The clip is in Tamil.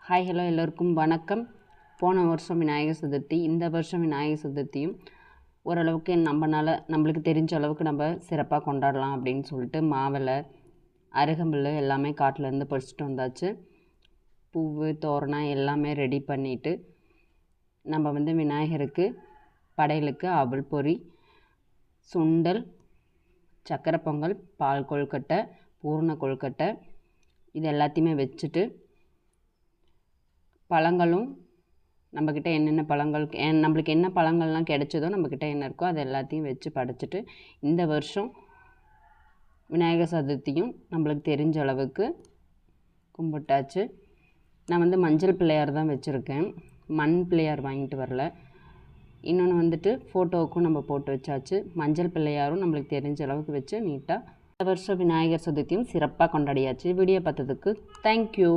ஹாய் ஹலோ எல்லோருக்கும் வணக்கம். போன வருஷம் விநாயகர் சதுர்த்தி, இந்த வருஷம் விநாயகர் சதுர்த்தியும் ஓரளவுக்கு நம்மளுக்கு தெரிஞ்ச அளவுக்கு நம்ம சிறப்பாக கொண்டாடலாம் அப்படின்னு சொல்லிட்டு மாவிளை, அருகம்புல் எல்லாமே காட்டிலேருந்து பறிச்சிட்டு வந்தாச்சு. பூவு, தோரணம் எல்லாமே ரெடி பண்ணிவிட்டு நம்ம விநாயகருக்கு படையலுக்கு அவல் பொரி, சுண்டல், சக்கரை பொங்கல், பால் கொழுக்கட்டை, பூர்ண கொழுக்கட்டை இது எல்லாத்தையுமே வச்சுட்டு பழங்களும் நம்மக்கிட்ட என்னென்ன பழங்கள் நம்மளுக்கு என்ன பழங்கள்லாம் கிடைச்சதோ நம்மக்கிட்ட என்ன இருக்கோ அது எல்லாத்தையும் வச்சு படைச்சிட்டு இந்த வருஷம் விநாயகர் சதுர்த்தியும் நம்மளுக்கு தெரிஞ்ச அளவுக்கு கும்பிட்டாச்சு. நான் மஞ்சள் பிள்ளையார் தான் வச்சுருக்கேன், மண் பிள்ளையார் வாங்கிட்டு வரல. இன்னொன்று ஃபோட்டோவுக்கும் நம்ம போட்டு வச்சாச்சு. மஞ்சள் பிள்ளையாரும் நம்மளுக்கு தெரிஞ்ச அளவுக்கு வச்சு நீட்டாக இந்த வருஷம் விநாயகர் சதுர்த்தியும் சிறப்பாக கொண்டாடியாச்சு. வீடியோ பார்த்ததுக்கு தேங்க்யூ.